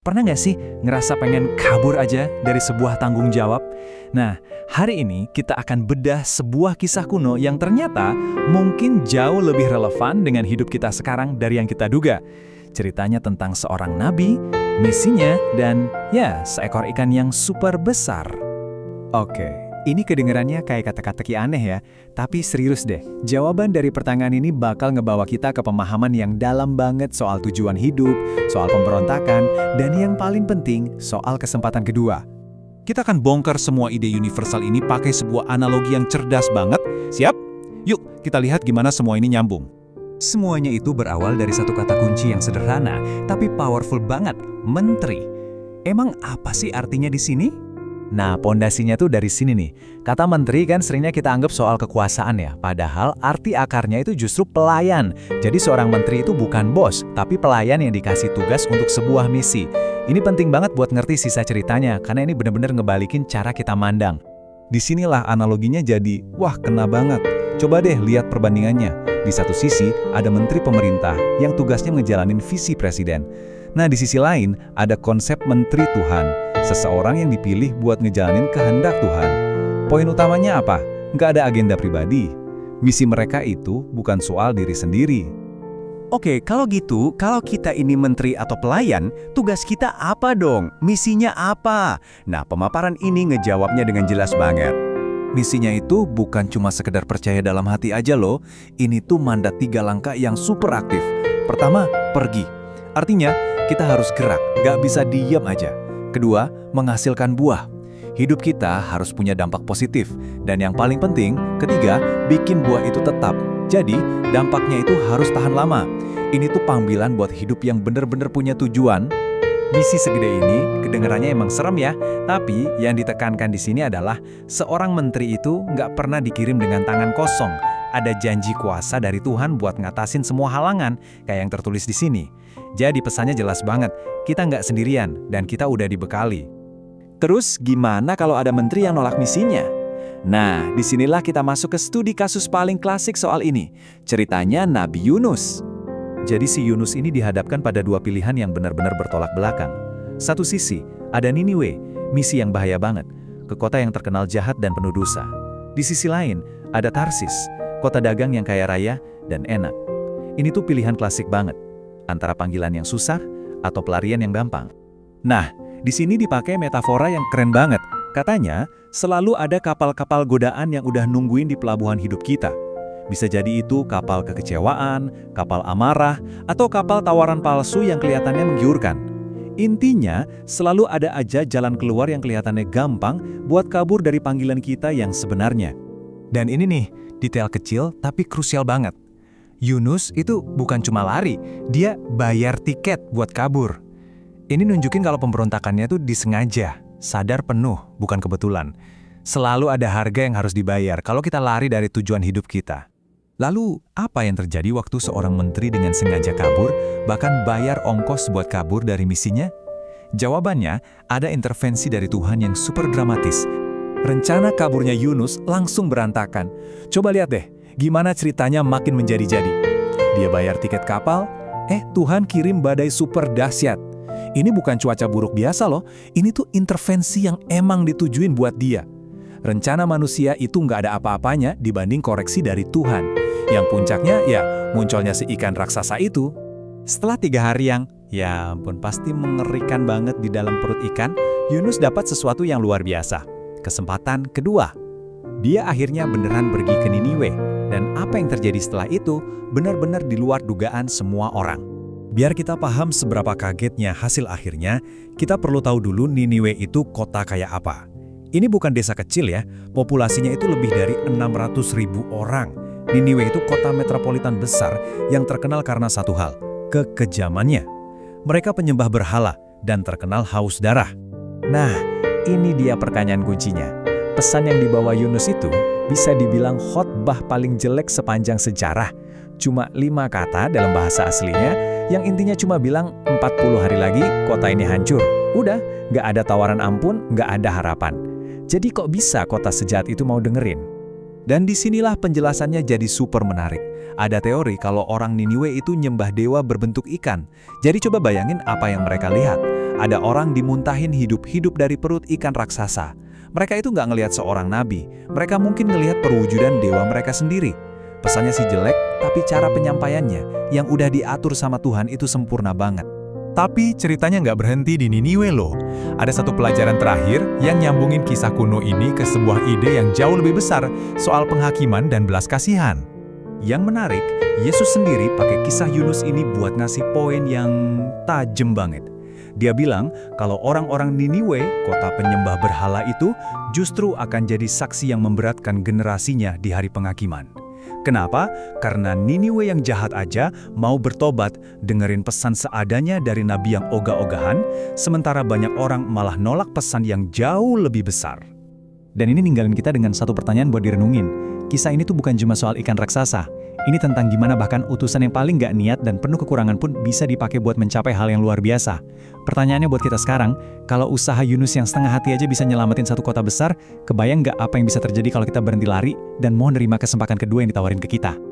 Pernah nggak sih ngerasa pengen kabur aja dari sebuah tanggung jawab? Nah, hari ini kita akan bedah sebuah kisah kuno yang ternyata mungkin jauh lebih relevan dengan hidup kita sekarang dari yang kita duga. Ceritanya tentang seorang nabi, misinya, dan ya, seekor ikan yang super besar. Oke, ini kedengarannya kayak kata-kata aneh ya, tapi serius deh, jawaban dari pertanyaan ini bakal ngebawa kita ke pemahaman yang dalam banget soal tujuan hidup, soal pemberontakan, dan yang paling penting, soal kesempatan kedua. Kita akan bongkar semua ide universal ini pakai sebuah analogi yang cerdas banget. Siap? Yuk, kita lihat gimana semua ini nyambung. Semuanya itu berawal dari satu kata kunci yang sederhana, tapi powerful banget, menteri. Emang apa sih artinya di sini? Nah, pondasinya tuh dari sini nih. Kata menteri kan seringnya kita anggap soal kekuasaan ya, padahal arti akarnya itu justru pelayan. Jadi seorang menteri itu bukan bos, tapi pelayan yang dikasih tugas untuk sebuah misi. Ini penting banget buat ngerti sisa ceritanya, karena ini benar-benar ngebalikin cara kita mandang. Disinilah analoginya jadi, wah kena banget. Coba deh lihat perbandingannya. Di satu sisi, ada menteri pemerintah yang tugasnya ngejalanin visi presiden. Nah, di sisi lain, ada konsep menteri Tuhan. Seseorang yang dipilih buat ngejalanin kehendak Tuhan. Poin utamanya apa? Nggak ada agenda pribadi. Misi mereka itu bukan soal diri sendiri. Oke, kalau gitu, kalau kita ini menteri atau pelayan, tugas kita apa dong? Misinya apa? Nah, pemaparan ini ngejawabnya dengan jelas banget. Misinya itu bukan cuma sekedar percaya dalam hati aja loh. Ini tuh mandat 3 langkah yang super aktif. Pertama, pergi. Artinya, kita harus gerak, nggak bisa diam aja. Kedua, menghasilkan buah. Hidup kita harus punya dampak positif. Dan yang paling penting, ketiga, bikin buah itu tetap. Jadi, dampaknya itu harus tahan lama. Ini tuh panggilan buat hidup yang bener-bener punya tujuan. Misi segede ini, kedengarannya emang serem ya. Tapi, yang ditekankan di sini adalah, seorang menteri itu nggak pernah dikirim dengan tangan kosong. Ada janji kuasa dari Tuhan buat ngatasin semua halangan, kayak yang tertulis di sini. Jadi pesannya jelas banget, kita nggak sendirian, dan kita udah dibekali. Terus gimana kalau ada menteri yang nolak misinya? Nah, disinilah kita masuk ke studi kasus paling klasik soal ini. Ceritanya Nabi Yunus. Jadi si Yunus ini dihadapkan pada 2 pilihan yang benar-benar bertolak belakang. Satu sisi, ada Niniwe, misi yang bahaya banget, ke kota yang terkenal jahat dan penuh dosa. Di sisi lain, ada Tarsis, kota dagang yang kaya raya dan enak. Ini tuh pilihan klasik banget, antara panggilan yang susah atau pelarian yang gampang. Nah, di sini dipakai metafora yang keren banget. Katanya, selalu ada kapal-kapal godaan yang udah nungguin di pelabuhan hidup kita. Bisa jadi itu kapal kekecewaan, kapal amarah, atau kapal tawaran palsu yang kelihatannya menggiurkan. Intinya, selalu ada aja jalan keluar yang kelihatannya gampang buat kabur dari panggilan kita yang sebenarnya. Dan ini nih, detail kecil tapi krusial banget. Yunus itu bukan cuma lari, dia bayar tiket buat kabur. Ini nunjukin kalau pemberontakannya itu disengaja, sadar penuh, bukan kebetulan. Selalu ada harga yang harus dibayar kalau kita lari dari tujuan hidup kita. Lalu, apa yang terjadi waktu seorang menteri dengan sengaja kabur, bahkan bayar ongkos buat kabur dari misinya? Jawabannya, ada intervensi dari Tuhan yang super dramatis. Rencana kaburnya Yunus langsung berantakan. Coba lihat deh, gimana ceritanya makin menjadi-jadi. Dia bayar tiket kapal, Tuhan kirim badai super dahsyat. Ini bukan cuaca buruk biasa loh, ini tuh intervensi yang emang ditujuin buat dia. Rencana manusia itu nggak ada apa-apanya dibanding koreksi dari Tuhan. Yang puncaknya ya munculnya si ikan raksasa itu. Setelah 3 hari yang, ya ampun pasti mengerikan banget di dalam perut ikan, Yunus dapat sesuatu yang luar biasa. Kesempatan kedua. Dia akhirnya beneran pergi ke Niniwe. Dan apa yang terjadi setelah itu benar-benar di luar dugaan semua orang. Biar kita paham seberapa kagetnya hasil akhirnya, kita perlu tahu dulu Niniwe itu kota kayak apa. Ini bukan desa kecil ya, populasinya itu lebih dari 600.000 orang. Niniwe itu kota metropolitan besar yang terkenal karena satu hal, kekejamannya. Mereka penyembah berhala dan terkenal haus darah. Nah, ini dia pertanyaan kuncinya. Pesan yang dibawa Yunus itu bisa dibilang khotbah paling jelek sepanjang sejarah. Cuma 5 kata dalam bahasa aslinya yang intinya cuma bilang 40 hari lagi kota ini hancur. Udah, nggak ada tawaran ampun, nggak ada harapan. Jadi kok bisa kota sejahat itu mau dengerin? Dan disinilah penjelasannya jadi super menarik. Ada teori kalau orang Niniwe itu nyembah dewa berbentuk ikan. Jadi coba bayangin apa yang mereka lihat. Ada orang dimuntahin hidup-hidup dari perut ikan raksasa. Mereka itu nggak ngelihat seorang nabi. Mereka mungkin ngelihat perwujudan dewa mereka sendiri. Pesannya sih jelek, tapi cara penyampaiannya yang udah diatur sama Tuhan itu sempurna banget. Tapi ceritanya nggak berhenti di Niniwe loh. Ada satu pelajaran terakhir yang nyambungin kisah kuno ini ke sebuah ide yang jauh lebih besar soal penghakiman dan belas kasihan. Yang menarik, Yesus sendiri pakai kisah Yunus ini buat ngasih poin yang tajam banget. Dia bilang kalau orang-orang Niniwe, kota penyembah berhala itu, justru akan jadi saksi yang memberatkan generasinya di hari penghakiman. Kenapa? Karena Niniwe yang jahat aja mau bertobat, dengerin pesan seadanya dari nabi yang ogah-ogahan, sementara banyak orang malah nolak pesan yang jauh lebih besar. Dan ini ninggalin kita dengan satu pertanyaan buat direnungin. Kisah ini tuh bukan cuma soal ikan raksasa. Ini tentang gimana bahkan utusan yang paling gak niat dan penuh kekurangan pun bisa dipakai buat mencapai hal yang luar biasa. Pertanyaannya buat kita sekarang, kalau usaha Yunus yang setengah hati aja bisa nyelamatin satu kota besar, kebayang gak apa yang bisa terjadi kalau kita berhenti lari dan mau nerima kesempatan kedua yang ditawarin ke kita?